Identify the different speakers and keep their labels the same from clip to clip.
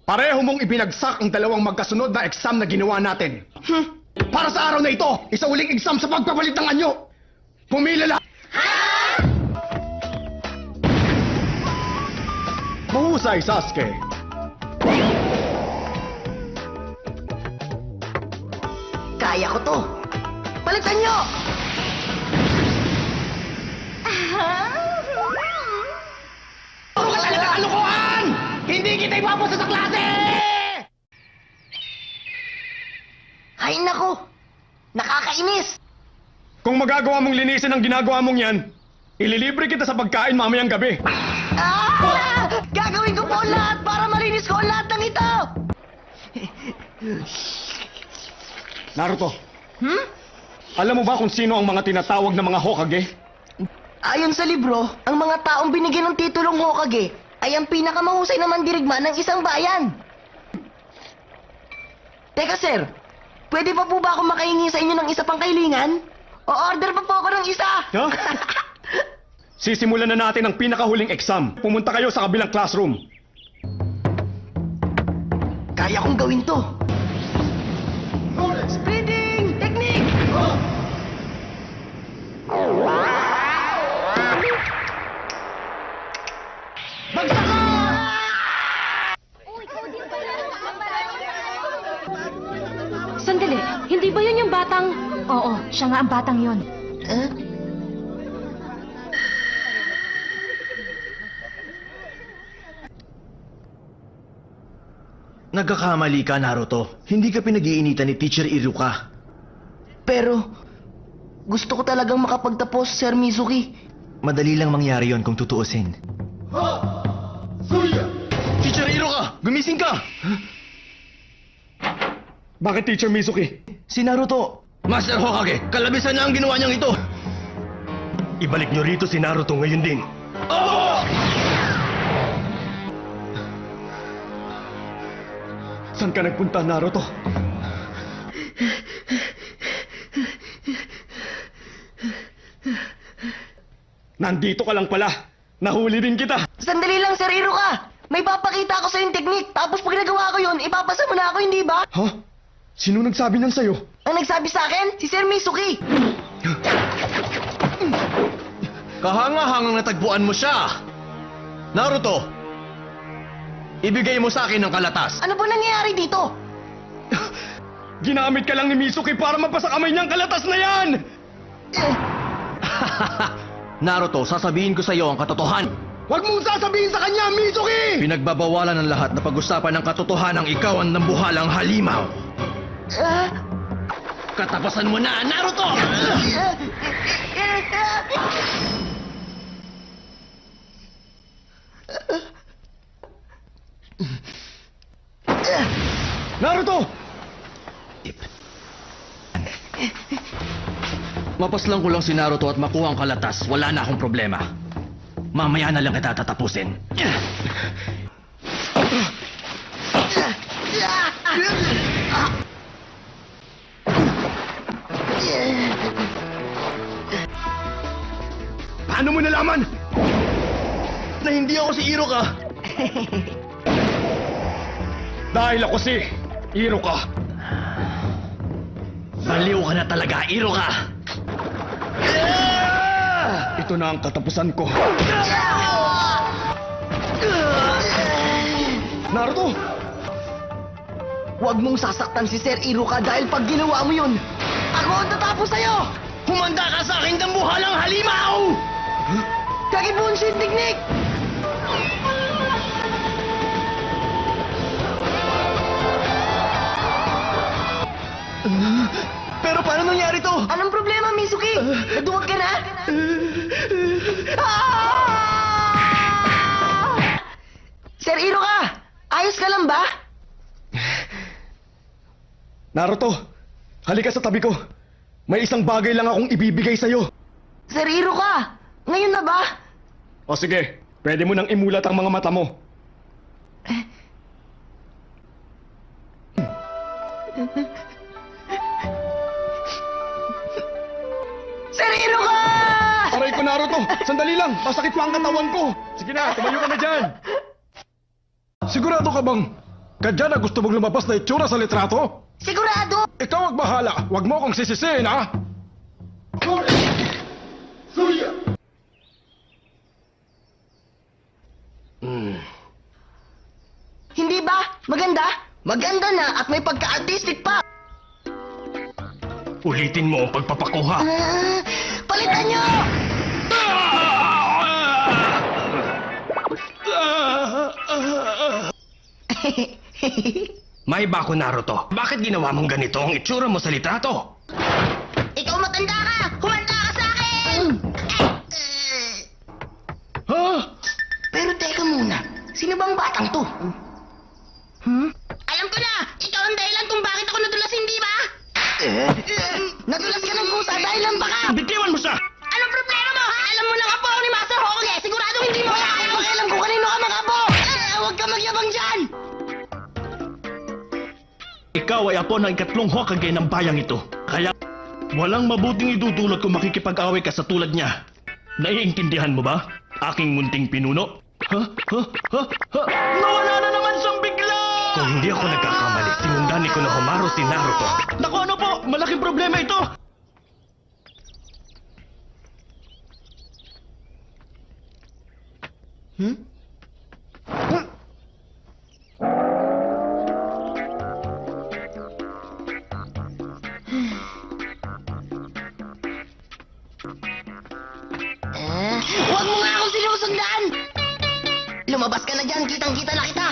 Speaker 1: Pareho mong ibinagsak ang dalawang magkasunod na exam na ginawa natin. Para sa araw na ito, isa uling exam sa pagpapalit ng anyo. Pumila lang. Mahusay, Sasuke.
Speaker 2: Kaya ko to. Palitan nyo! Puro ka talaga kalukuhan! Hindi kita ipapasa sa klase! Ay nako! Nakakainis!
Speaker 1: Kung magagawa mong linisin ang ginagawa mong yan, ililibre kita sa pagkain mamayang gabi.
Speaker 2: Ah! Gagawin ko po lahat para malinis ko ang lahat ng ito!
Speaker 1: Naruto, alam mo ba kung sino ang mga tinatawag na mga Hokage?
Speaker 2: Ayon sa libro, ang mga taong binigyan ng titulong Hokage ay ang pinakamahusay na mandirigma ng isang bayan. Teka sir, pwede pa po ba ako makahingi sa inyo ng isa pang kailingan? O-order pa po ako ng isa!
Speaker 1: Huh? Sisimulan na natin ang pinakahuling exam. Pumunta kayo sa kabilang classroom.
Speaker 2: Kaya kong gawin to. Spreading technique! Bagsak ka!
Speaker 3: Sandali, hindi ba yun yung batang... Oo, siya nga ang batang yun.
Speaker 2: Eh?
Speaker 4: Nagkakamali ka, Naruto. Hindi ka pinag-iinitan ni Teacher Iruka.
Speaker 2: Pero, gusto ko talagang makapagtapos, Sir Mizuki.
Speaker 4: Madali lang mangyari yon kung tutuusin. Teacher Iruka! Gumising ka!
Speaker 1: Bakit, Teacher Mizuki?
Speaker 4: Si Naruto! Master Hokage! Kalabisan na ang ginawa niyang ito!
Speaker 1: Ibalik niyo rito si Naruto ngayon din. Saan ka nagpunta, Naruto? Nandito ka lang pala. Nahuli din kita.
Speaker 2: Sandali lang, Sir Iruka. May papakita ako sa yung technique. Tapos pag nagawa ko yun, ipapasa mo na ako, hindi ba?
Speaker 1: Ha? Sino nagsabi ng sayo?
Speaker 2: Ang nagsabi sa akin, si Sir Mizuki.
Speaker 4: Kahanga-hangang natagpuan mo siya! Naruto! Ibigay mo sa akin ang kalatas.
Speaker 2: Ano ba nangyayari dito?
Speaker 1: Ginamit ka lang ni Mizuki para mapasa kamay niyang kalatas na yan!
Speaker 4: Naruto, sasabihin ko sa iyo ang katotohanan.
Speaker 1: Huwag mong sasabihin sa kanya, Mizuki!
Speaker 4: Pinagbabawalan ng lahat na pag-usapan ng katotohanan ikaw ang nambuhalang halimaw.
Speaker 2: Ah?
Speaker 4: Katapasan mo na, Naruto!
Speaker 1: Naruto!
Speaker 4: Mapaslang ko lang si Naruto at makuha ang kalatas, wala na akong problema. Mamaya na lang kita tatapusin.
Speaker 1: Paano mo nalaman?
Speaker 4: Na hindi ako si Iruka!
Speaker 1: Dahil ako si Iruka.
Speaker 4: Baliw ka na talaga, Iruka!
Speaker 1: Ito na ang katapusan ko. Naruto!
Speaker 2: Huwag mong sasaktan si Sir Iruka dahil pag ginawa mo yun, ako ang tatapos sa'yo!
Speaker 4: Humanda ka sa aking dambuhalang halimaw!
Speaker 2: Kakibunsin technique!
Speaker 4: Pero paano nangyari to?
Speaker 2: Anong problema, Mizuki? Naduwag ka na? Ah! Sir Iruka, ayos ka lang ba?
Speaker 1: Naruto, halika sa tabi ko. May isang bagay lang akong ibibigay sa'yo.
Speaker 2: Sir Iruka, ngayon na ba?
Speaker 1: O sige, pwede mo nang imulat ang mga mata mo.
Speaker 2: Sir Iruka!
Speaker 1: Aray ko, Naruto! Sandali lang! Masakit pa ang katawan ko! Sige na, tumayo ka na dyan! Sigurado ka bang Kadya na gusto mong lumabas na itsura sa litrato?
Speaker 2: Sigurado!
Speaker 1: Ikaw ang bahala. Huwag mo akong sisisihin, ha?
Speaker 2: Hindi ba? Maganda? Maganda na at may pagka-artistic pa!
Speaker 4: Ulitin mo ang pagpapakuha.
Speaker 2: Palitan nyo!
Speaker 4: May bako, Naruto. Bakit ginawa mong ganito ang itsura mo sa litrato?
Speaker 2: Ikaw matanda ka! Humanda ka sa akin!
Speaker 4: Ha?
Speaker 2: Pero teka muna, sino bang batang to? Alam ko na! Ikaw ang dahilan kung bakit ako nadulas, hindi ba? Nadulas ka ng kusa dahil lang baka!
Speaker 4: Bitiwan mo siya!
Speaker 2: Anong problema mo, ha? Alam mo ng apo ni Master Hokage! Siguradong hindi mo wala kayang makialam kung kanino ka mag-apo! Huwag ka magyabang dyan!
Speaker 4: Ikaw ay apo ng ikatlong Hokage ng bayang ito. Kaya walang mabuting idudulot kung makikipag-away ka sa tulad niya. Naiintindihan mo ba? Aking munting pinuno? Ha? Nawala na naman siyang bigla! Kung hindi ako nagkakamali, sinundan ni Konohamaru si Naruto. Naku, ano po? Malaking problema ito!
Speaker 2: Huwag mo nga akong sinusundan! Lumabas ka na dyan, kitang-kita na kita!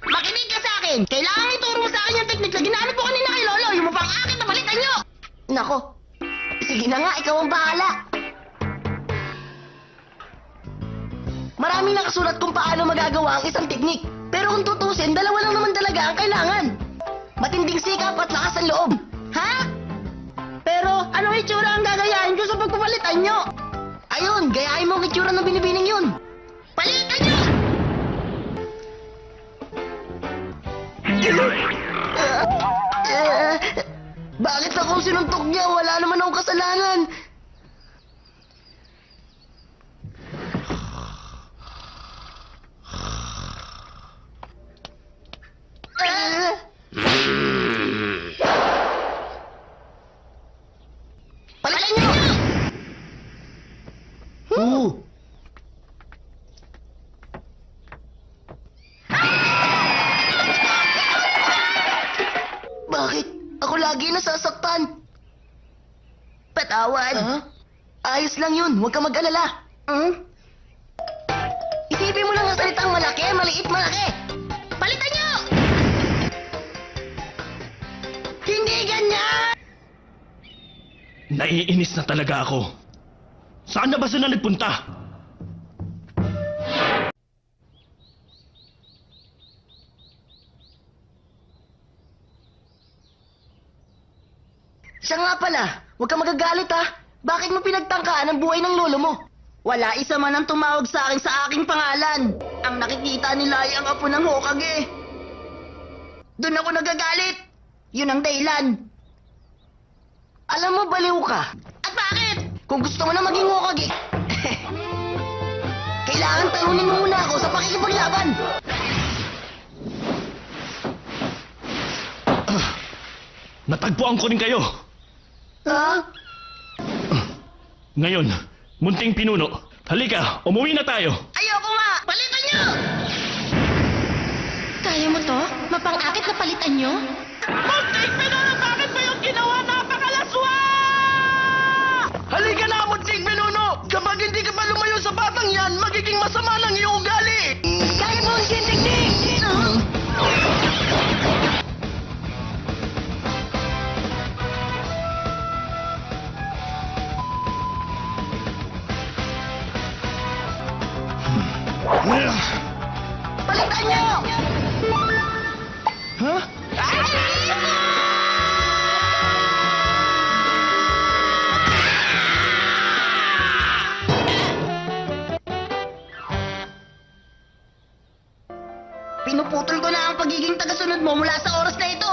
Speaker 2: Makinig ka sa akin! Kailangan ituro mo sa akin yung teknik na ginamit mo kanina kay Lolo, yung mapang akin na balikan nyo! Nako, sige na nga, ikaw ang bahala! Marami nakasulat kung paano magagawa ang isang teknik. Pero kung tutusin, dalawa lang naman talaga ang kailangan. Matinding sikap at lakas ng loob. Ha? Pero anong itsura ang gagayahin ko sa pagpapalitan nyo? Ayun, gayahin mo ang itsura ng binibining yun. Palitan nyo! Bakit ako sinuntok niya? Wala naman akong kasalanan. Palitan nyo! Bakit? Ako lagi nasasaktan. Patawad. Ayos lang yun. Huwag ka mag-alala. Isipin mo lang ang salitang malaki, maliit, malaki. Palitan nyo! Hindi ganyan!
Speaker 4: Naiinis na talaga ako. Saan na ba sila nagpunta?
Speaker 2: Siya nga pala, huwag ka magagalit ha. Bakit mo pinagtangkaan ang buhay ng lolo mo? Wala isa man ang tumawag sa akin sa aking pangalan. Ang nakikita nila ay ang apo ng Hokage. Doon ako nagagalit. Yun ang dahilan. Alam mo, baliw ka. At bakit? Kung gusto mo na maging Hokage, kailangan talunin mo muna ako sa pakikipaglaban.
Speaker 4: Natagpuan ko rin kayo.
Speaker 2: Ha?
Speaker 4: Ngayon, munting pinuno. Halika, umuwi na tayo.
Speaker 2: Ayoko nga! Palitan nyo!
Speaker 3: Kaya mo to? Mapang-akit na palitan nyo?
Speaker 2: Munting pinuno, bakit mo yung ginawa? Napakalaswa!
Speaker 4: Halika na, munting pinuno! Kapag hindi ka pa lumayo sa batang yan, magiging masama ng iyong ugali!
Speaker 2: Kaya mo ang teknik! Palitan nyo!
Speaker 4: Ha?
Speaker 2: Pinuputol ko na ang pagiging tagasunod mo mula sa oras na ito.